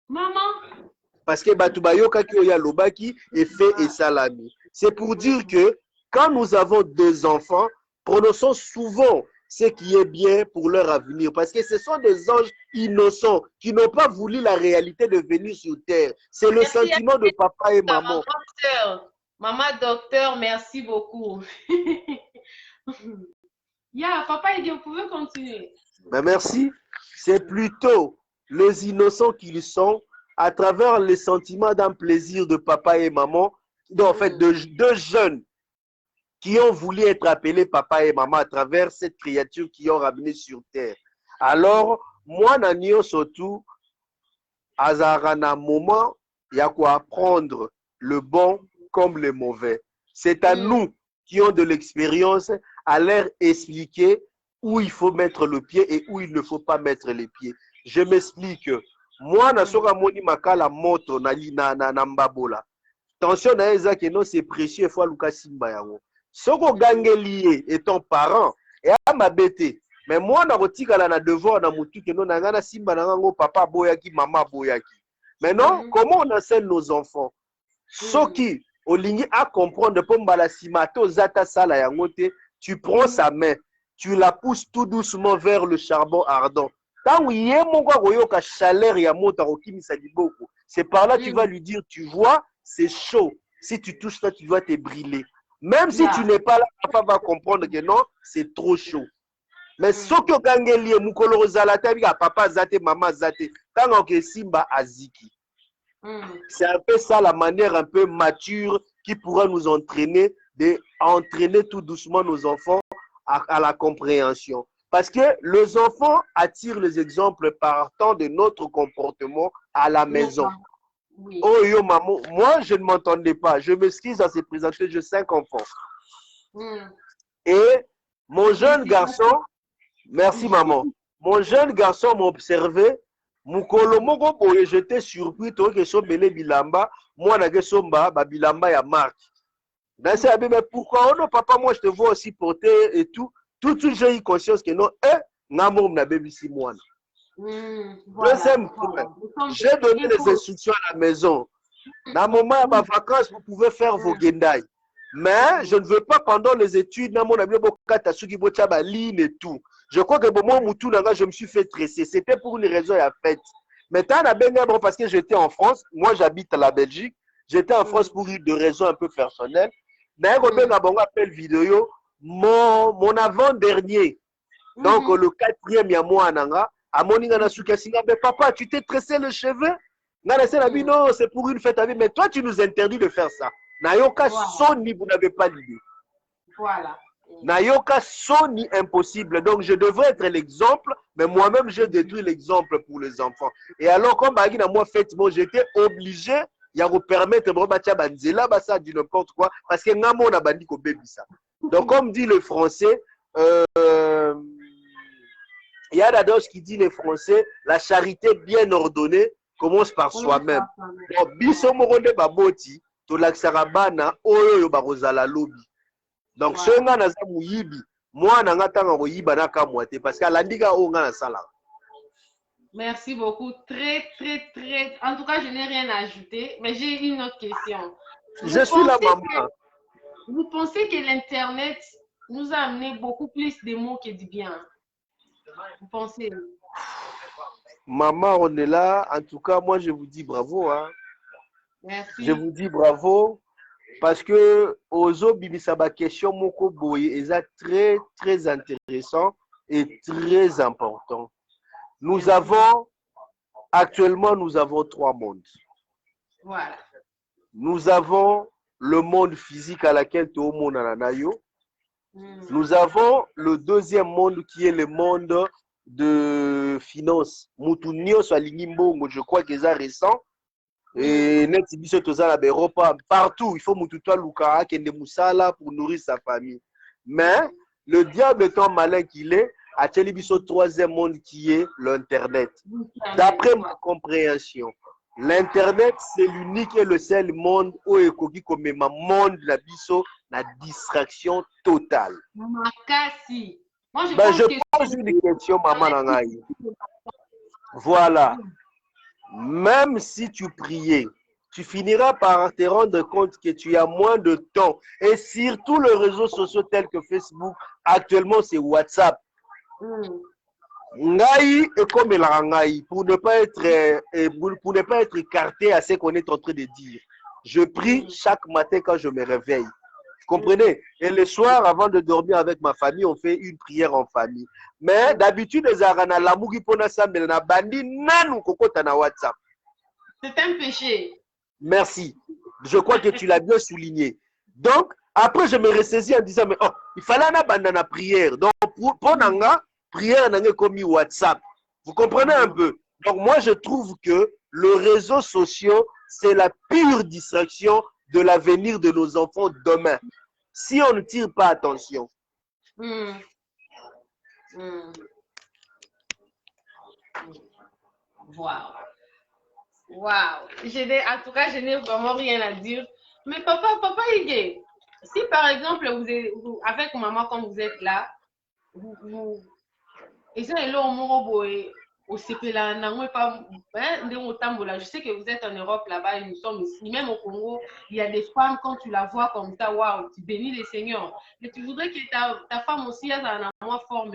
Maman parce que batubayoka ki oya lobaki et fait et salami. C'est pour dire que quand nous avons 2 enfants, prononçons souvent ce qui est bien pour leur avenir. Parce que ce sont des anges innocents qui n'ont pas voulu la réalité de venir sur terre. C'est le sentiment de papa et maman. Maman docteur, merci beaucoup. Papa, vous pouvez continuer. Ben merci. C'est plutôt les innocents qu'ils sont à travers les sentiments d'un plaisir de papa et maman, en fait, de 2 jeunes qui ont voulu être appelés papa et maman à travers cette créature qui ont ramené sur terre. Alors, moi, Nanio surtout, Azarana moment, il y a quoi apprendre le bon comme le mauvais. C'est à nous qui ont de l'expérience à leur expliquer où il faut mettre le pied et où il ne faut pas mettre les pieds. Je m'explique. Moi, na soka moni makala moto na mbabola. Tension na ezaki non c'est précieux fois Lucas Simba yango. Soko gangeli étant parent et à mabete. Mais moi na rotikala na devoir na mutu que non na ngana Simba na ngo papa boyaki maman boyaki. Mais non, comment on enseigne nos enfants? Soki olingi à comprendre pombala simato zata sala yango te, tu prends sa main, tu la pousses tout doucement vers le charbon ardent. C'est par là que tu vas lui dire, tu vois, c'est chaud. Si tu touches ça, tu dois te brûler. Même si tu n'es pas là, papa va comprendre que non, c'est trop chaud. Mais ce que Gangeli et Mukolo Zalata, papa Zate, maman Zate, tant que Simba Aziki. C'est un peu ça la manière un peu mature qui pourra nous entraîner, d'entraîner tout doucement nos enfants à la compréhension. Parce que les enfants attirent les exemples partant de notre comportement à la maison. Oui. Oh yo maman, moi je ne m'entendais pas. Je m'excuse à se présenter, j'ai 5 enfants. Et mon jeune garçon, merci maman, mon jeune garçon m'observait. Mukolo moko boye, j'étais surpris to que so belé bilamba, moi na somba ba bilamba ya marque. Mais pourquoi non papa, moi je te vois aussi porter et tout. Tout de suite j'ai eu conscience que non, n'amour na baby si moi. Deuxième point, j'ai donné les instructions à la maison. Dans le moment de ma vacances, vous pouvez faire vos gendai. Mais je ne veux pas pendant les études, dans mon ami, ligne et tout. Je crois que moi, je me suis fait tresser. C'était pour une raison à fait. Maintenant, parce que j'étais en France, moi j'habite à la Belgique, j'étais en France pour une raison un peu personnelle. Mais on appelle vidéo, mon avant-dernier, donc le 4e, il y a moi, mais papa, tu t'es tressé le cheveu? Non, c'est pour une fête. Mais toi, tu nous interdis de faire ça. Nayoka Sony, vous n'avez pas l'idée. Voilà. Nayoka Sony, impossible. Donc, je devrais être l'exemple, mais moi-même, je détruis l'exemple pour les enfants. Et alors, comme moi, fait, bon, j'étais obligé, il y a permettre de du n'importe quoi, parce que Namo n'a pas dit qu'on bébé ça. Donc, comme dit le français, il y a d'abord qui dit les Français, la charité bien ordonnée commence par soi-même. Donc, biso moronde baboti, to laksarabana, oyo barozala lobby. Donc, ce nga naza muyibi, moi nanga tanga koyiba na kamwate, parce que landika o nga na sala. Merci beaucoup. Très. En tout cas, je n'ai rien à ajouter, mais j'ai une autre question. Je suis la maman. Vous pensez que l'Internet nous a amené beaucoup plus de mots que du bien? Vous pensez? Maman, on est là. En tout cas, moi, je vous dis bravo. Hein. Merci. Je vous dis bravo parce que Ozo Bibisaba question Moko Boye est très intéressant et très important. Nous avons actuellement 3 mondes. Voilà. Nous avons le monde physique à laquelle tout le monde en a yo. Nous avons le deuxième monde qui est le monde de finance. Moutounio soit l'Imbongo, je crois que c'est récent. Et Netibiso Tozala Beropa, partout, il faut Moutoutoua Luka, Kende Moussala pour nourrir sa famille. Mais le diable étant malin qu'il est, a Télébiso troisième monde qui est l'Internet. D'après ma compréhension, l'Internet, c'est l'unique et le seul monde où il comme ma monde la biso, la distraction totale. Makasi. Moi, je pose une question, maman Nangaï. Voilà. Même si tu priais, tu finiras par te rendre compte que tu as moins de temps. Et surtout les réseaux sociaux tels que Facebook, actuellement c'est WhatsApp. Ngaï est comme Ngaï, pour ne pas être écarté à ce qu'on est en train de dire. Je prie chaque matin quand je me réveille. Vous comprenez? Et le soir, avant de dormir avec ma famille, on fait une prière en famille. Mais d'habitude, les arana l'amour pour na bandi nanou kokota na WhatsApp. C'est un péché. Merci. Je crois que tu l'as bien souligné. Donc, après, je me ressaisis en disant, mais oh, il fallait na bandana prière. Donc, pour nanga, prière nanga comme WhatsApp. Vous comprenez un peu? Donc, moi, je trouve que le réseau social, c'est la pure distraction de l'avenir de nos enfants demain. Si on ne tire pas attention. Wow. En tout cas, je n'ai vraiment rien à dire. Mais papa Ige, si par exemple, avec maman, quand vous êtes là, je sais que vous êtes en Europe là-bas et nous sommes ici. Même au Congo, il y a des femmes, quand tu la vois comme ça, waouh, tu bénis le Seigneur. Mais tu voudrais que ta femme aussi ait un amour fort,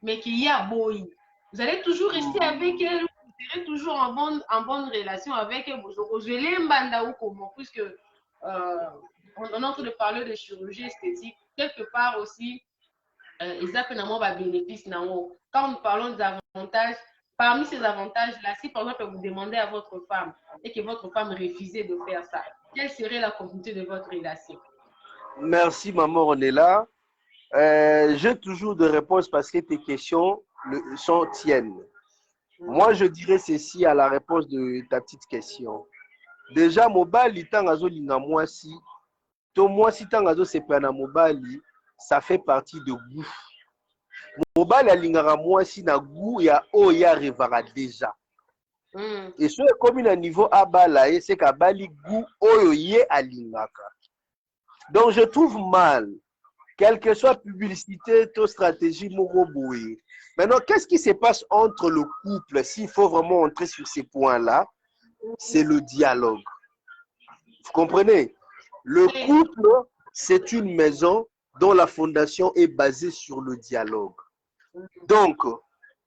mais qu'il y a boy. Vous allez toujours rester avec elle, vous serez toujours en bonne relation avec elle. Je l'aime banda ou comment, puisque on est en train de parler de chirurgie esthétique. Quelque part aussi, ils ont un bénéfice. Quand nous parlons des avantages, parmi ces avantages-là, si par exemple vous demandez à votre femme et que votre femme refusait de faire ça, quelle serait la continuité de votre relation? Merci, maman, on est là. J'ai toujours de réponses parce que tes questions sont tiennes. Moi, je dirais ceci à la réponse de ta petite question. Déjà, mobali, tangazo linga mwasi, to mwasi tangazo sepana mobali, ça fait partie de goût. Mobali alingara mwasi na goût ya oya revara déjà. Et ce comme à niveau abala, c'est qu'abali goût oyo ye alingaka. Donc, je trouve mal, quelle que soit publicité, to stratégie, moroboé. Maintenant, qu'est-ce qui se passe entre le couple? S'il faut vraiment entrer sur ces points-là, c'est le dialogue. Vous comprenez? Le couple, c'est une maison dont la fondation est basée sur le dialogue. Donc,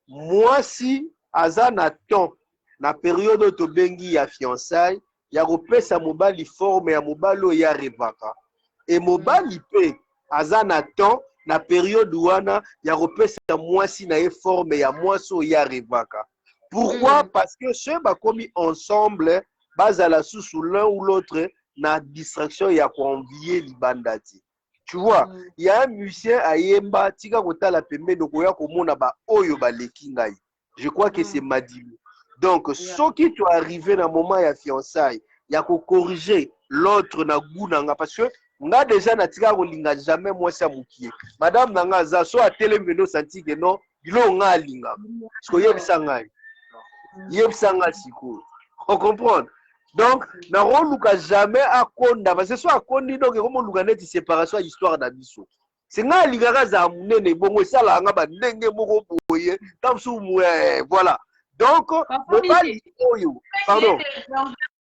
moi, si Azan attend la période de Tobengi ya fiançailles, ya repesa mobali forme ya mobalo ya revaka. Et mobali pe Azan attend la période wana ya repesa mwasi na forme ya mwaso ya revaka. Pourquoi? Parce que ceux qui commis ensemble, basala sous l'un ou l'autre, na distraction ya convier libandati. Tu vois, il y a un musicien à Yemba, tika kota la pembe de koya komona ba oyo ba lekingai. Je crois que c'est Madilu. Donc, ce qui tu arrivé dans le moment ya fiançailles, il y a corriger l'autre na goût nanga parce que nga déjà na tika kolinga jamais moi ça mukie. Madame nanga za so a télémeno senti que non, bilo nga linga. Parce que yebisa ngai. Yebisa ngai siko. On comprend? Donc, na roluka jamais à konda parce que soit à kondi donc comme luka net séparation histoire d'abisso. C'est nga ligara za munene bongo sala nga ba ndenge moko boye tam sou voilà. Donc pardon.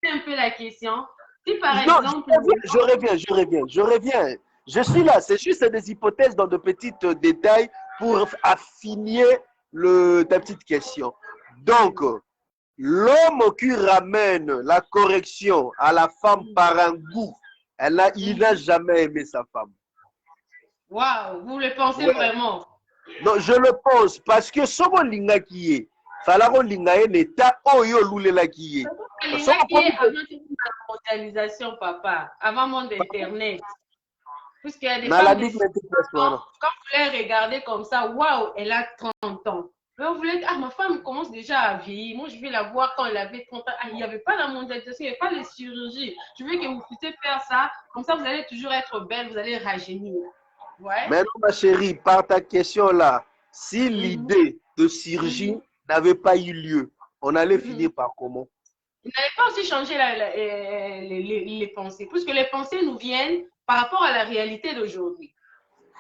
Un peu la question. Si par non, exemple je reviens. Je suis là, c'est juste des hypothèses dans de petits détails pour affiner ta petite question. Donc, l'homme qui ramène la correction à la femme par un goût, il n'a jamais aimé sa femme. Waouh, vous le pensez vraiment? Non, je le pense parce que somo linga qui est, falaro linga est neta oyo lulela qui est. Linga qui est avant la mondialisation, papa, avant mon internet. Puisqu'il y a des femmes quand vous les regardez comme ça, waouh, elle a 30 ans. Mais vous voulez dire, ah, ma femme commence déjà à vieillir. Moi, je vais la voir quand elle avait 30 ans. Ah, il n'y avait pas la mondialisation, il n'y avait pas les chirurgies. Je veux que vous puissiez faire ça. Comme ça, vous allez toujours être belle, vous allez rajeunir. Ouais. Mais non, ma chérie, par ta question là, si l'idée de chirurgie n'avait pas eu lieu, on allait finir par comment? Vous n'allez pas aussi changer les pensées, puisque les pensées nous viennent par rapport à la réalité d'aujourd'hui.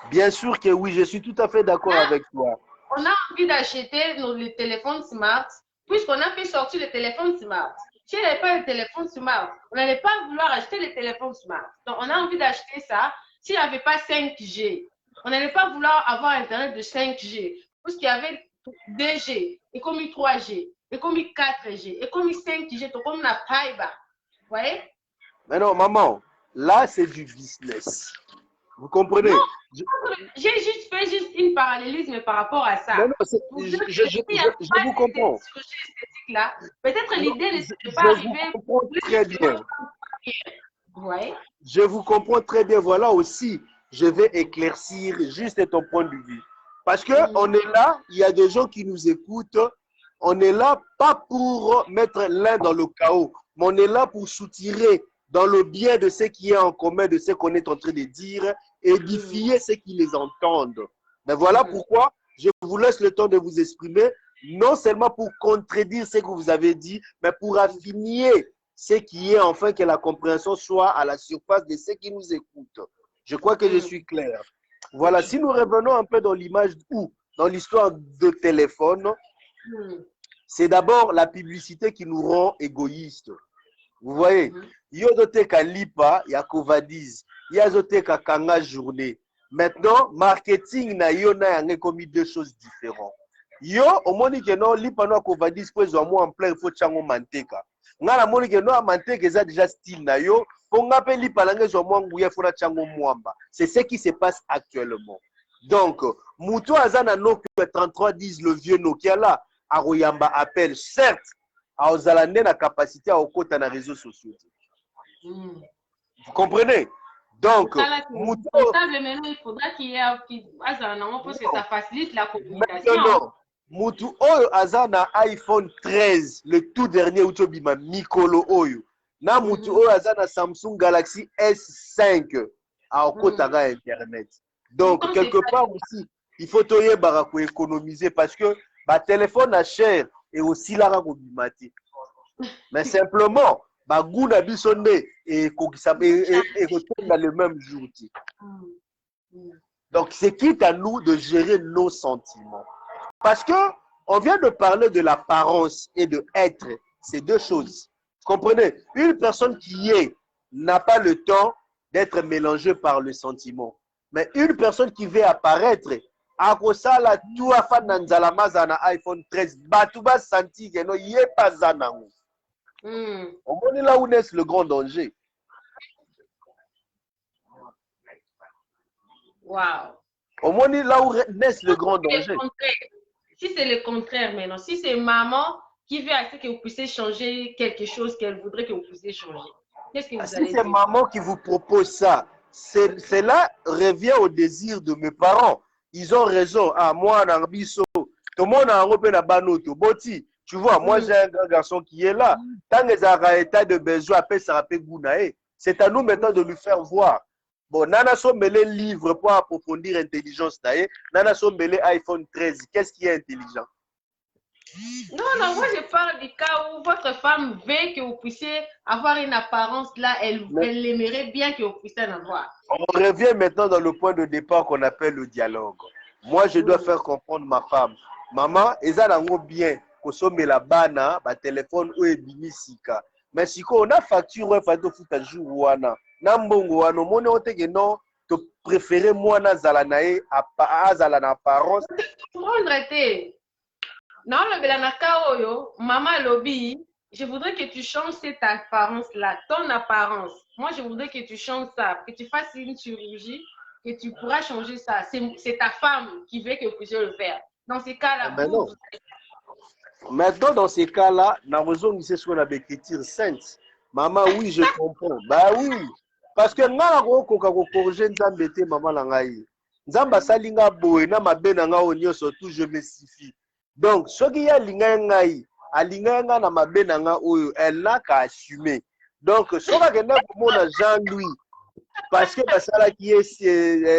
Bien sûr que oui, je suis tout à fait d'accord avec toi. On a envie d'acheter les téléphones smart, puisqu'on a fait sortir les téléphones smart. Si on n'avait pas de téléphone smart, on n'allait pas vouloir acheter les téléphones smart. Donc, on a envie d'acheter ça. S'il n'y avait pas 5G, on n'allait pas vouloir avoir Internet de 5G, puisqu'il y avait 2G, et comme 3G, et comme 4G, et comme 5G, comme la fibre. Vous voyez? Mais non, maman, là, c'est du business. Vous comprenez? Non, j'ai juste fait une parallélisme par rapport à ça. Non, non, je vous comprends. Peut-être l'idée ne pas arriver. Je vous comprends très bien. Ouais. Je vous comprends très bien. Voilà aussi, je vais éclaircir juste ton point de vue. Parce qu'on est là, il y a des gens qui nous écoutent. On est là pas pour mettre l'un dans le chaos, mais on est là pour soutirer dans le bien de ce qui est en commun, de ce qu'on est en train de dire, édifier ceux qui les entendent. Mais voilà pourquoi je vous laisse le temps de vous exprimer, non seulement pour contredire ce que vous avez dit, mais pour affiner ce qui est enfin que la compréhension soit à la surface de ceux qui nous écoutent. Je crois que je suis clair. Voilà, si nous revenons un peu dans l'image ou dans l'histoire de téléphone, c'est d'abord la publicité qui nous rend égoïstes. Vous voyez, Yodoteka Lipa, Yakovadiz, Yazoteka Kanga Journée. Maintenant, marketing na yona a commis deux choses différentes. Yo, au moment que non, Lipa no Kovadiz, pour moi en plein, il faut tchango manteka. Ngala moni que no amante que ça déjà style na yo. Ponga pe li palange zo mwangu ya funa chango mwamba. C'est ce qui se passe actuellement. Donc, Moutou Azana Nokia 3310, le vieux Nokia là, Aroyamba appelle, certes, à Ozalande la capacité à okota na réseaux sociaux. Vous comprenez? Donc, Moutou... Maintenant, il faudra qu'il y ait Azana parce que ça facilite la communication. Non. Moutou Oyo Azana iPhone 13, le tout dernier Utobima Mikolo Oyo. Na Moutou Oyo Azana Samsung Galaxy S5 à okota na Internet. Donc, quelque part aussi, il faut économiser parce que le téléphone est cher et aussi la bimati. Mais simplement, Gouna Bissonne et retourne dans le même jour. Donc, c'est quitte à nous de gérer nos sentiments. Parce que on vient de parler de l'apparence et de être. C'est deux choses. Vous comprenez? Une personne qui est n'a pas le temps d'être mélangée par le sentiment. Mais une personne qui veut apparaître, à cause la tout à fait dans la mazana iPhone 13, batuba senti que non y est pas zanango. On est là où naît le grand danger. Wow. On est là où naît le grand danger. Si c'est le contraire maintenant, si c'est maman qui veut que vous puissiez changer quelque chose qu'elle voudrait que vous puissiez changer, qu'est-ce que vous allez dire? Si c'est maman qui vous propose ça, cela revient au désir de mes parents. Ils ont raison. Ah, moi, dans Bisso, tout le monde a repéré la banoto. Boti, tu vois, moi, j'ai un grand garçon qui est là. Tant que ça a état de besoin, après, ça rappelle Gounae. C'est à nous maintenant de lui faire voir. Bon, Nana Sombele livre pour approfondir l'intelligence. Nana Sombele iPhone 13. Qu'est-ce qui est intelligent? Non, moi je parle du cas où votre femme veut que vous puissiez avoir une apparence là, elle aimerait bien que vous puissiez en avoir. On revient maintenant dans le point de départ qu'on appelle le dialogue. Moi, je dois faire comprendre ma femme. Maman, eza nango bien, kosombe la bana, ba téléphone ou ebimisika. Mais si on a facture, on va faire tout jour wana. Nambongo wana, mon ote que non, te préférer moi na zalanae, zalana apparence. Non, le Belanaka Oyo, Maman Lobby, je voudrais que tu changes cette apparence-là, ton apparence. Moi, je voudrais que tu changes ça, que tu fasses une chirurgie, que tu pourras changer ça. C'est ta femme qui veut que vous puissiez le faire. Dans ces cas-là, non. Maintenant, dans ces cas-là, nous avons mis ce qu'on a écriture sainte. Maman, oui, je comprends. Bah oui. Parce que nous avons corrigé Nzambete, maman Langaï. Nzamba salinga boé, na mabena nga onyo surtout je me suffis. Donc, ce qui a l'ingaï, à l'inganga na mabenanga oyo, elle n'a qu'à assumer. Donc, ce qui a Jean-Louis, parce que ça qui est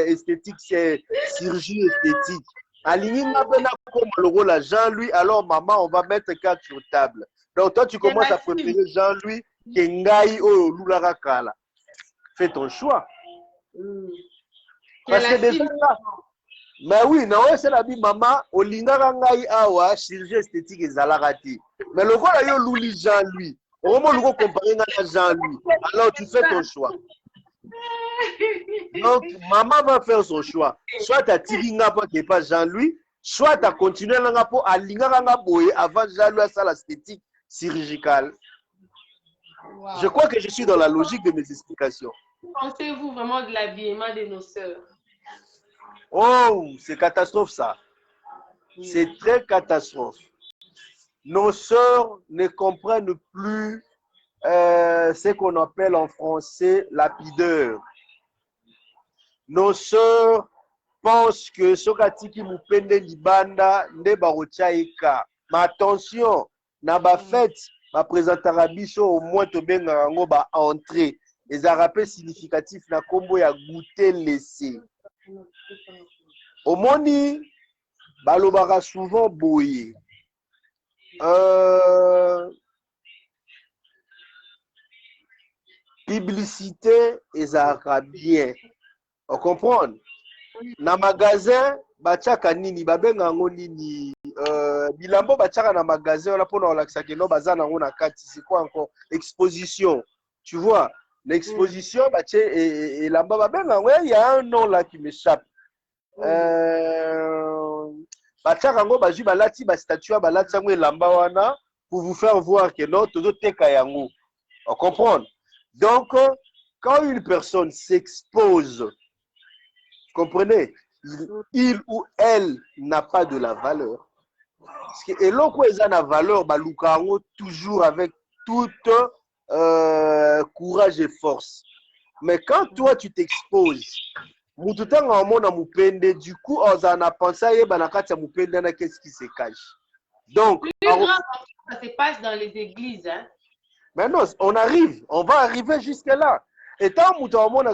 esthétique, c'est chirurgie esthétique. À l'inganga comme le rôle à Jean-Louis, alors maman, on va mettre 4 sur table. Donc, toi, tu commences à préférer Jean-Louis Kengai oyo Lularakala. Fais ton choix. Parce que déjà là, mais oui, non, c'est la vie, maman, au lingarangai awa, chirurgie esthétique et zalarati. Mais le gars, là, il y a Jean-Louis. Au moment où on compare à Jean-Louis, alors tu fais ton choix. Donc, maman va faire son choix. Soit tu as tiré qui n'est pas Jean-Louis, soit tu as continué à lingaranga boye avant Jean-Louis à ça l'esthétique chirurgicale. Wow. Je crois que je suis dans la logique de mes explications. Pensez-vous vraiment de l'habillement de nos sœurs? Oh, c'est catastrophe ça. C'est très catastrophe. Nos sœurs ne comprennent plus ce qu'on appelle en français la pudeur. Nos sœurs pensent que Sokatiki Mupende Libanda ne barochaika. Mais attention, na ba fête, ma présentera biso au moins to benga ngo ba entrée. Les arapes significatifs na kombo ya goûter laissé. Au moni, balobara souvent boye. Publicité et arabien. On comprend? Na magasin, bachaka nini, babenga ngo nini, bilambo bachaka na magasin, on a pour relaxer que no bazana ngo na kati, c'est quoi encore? Exposition. Tu vois? L'exposition, et là-bas, il y a un nom là qui m'échappe. Statue pour vous faire voir que non, tout est kayango. On comprend. Donc, quand une personne s'expose, comprenez, il ou elle n'a pas de la valeur. Et l'autre, ils ont la valeur, bah, toujours avec toute courage et force. Mais quand toi, tu t'exposes, du coup, on a pensé, qu'est-ce qui se cache. Donc, ça se passe dans les églises. Hein? Maintenant, on va arriver jusque-là. Et tant que on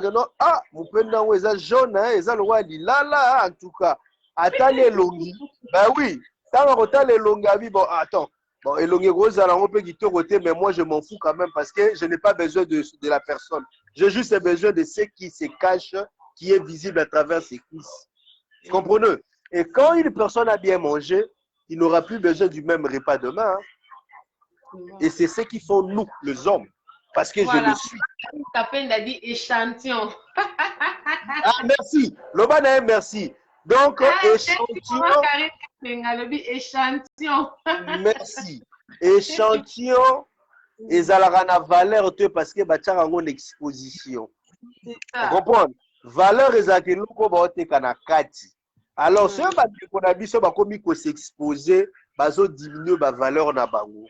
a jaune, en tout cas, attends les longues. Ben oui, tant que les longues, bon, attends. Bon, et longues roses, on peut quitter côté, mais moi, je m'en fous quand même parce que je n'ai pas besoin de la personne. J'ai juste besoin de ce qui se cache, qui est visible à travers ses cuisses. Vous comprenez? Et quand une personne a bien mangé, il n'aura plus besoin du même repas demain. Hein. Et c'est ce qu'ils font nous, les hommes. Parce que voilà. Je le suis. Ta peine a dit échantillon. Ah, merci. Lobana, merci. Donc, échantillon. Échantillon. Merci. Échantillon. Et ça a valeur parce que tu as une exposition. Vous comprenez? Valeur est à kati. Alors, si on a dit qu'on s'exposer, on diminuer la valeur na bango.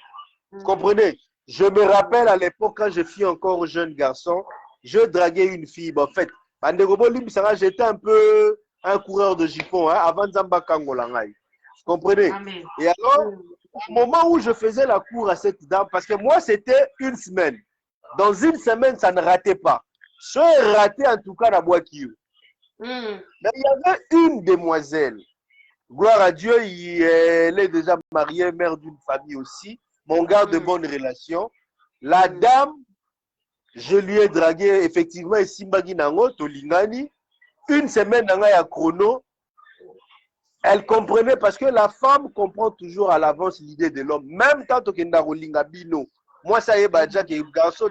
Vous comprenez? Je me rappelle à l'époque, quand je suis encore jeune garçon, je draguais une fille. En fait, j'étais un peu un coureur de jupons, hein, avant Zamba Kangolangai. Vous comprenez? Amen. Et alors, au moment où je faisais la cour à cette dame, parce que moi, c'était une semaine. Dans une semaine, ça ne ratait pas. Je raté en tout cas la Boakio. Mais il y avait une demoiselle. Gloire à Dieu, elle est déjà mariée, mère d'une famille aussi. Mon gars de bonnes relations. La dame, je lui ai dragué effectivement Simbagi Nango, Tolingani. Une semaine dans la chrono, elle comprenait parce que la femme comprend toujours à l'avance l'idée de l'homme. Même quand on est dans Bino, moi ça y est, déjà que garçon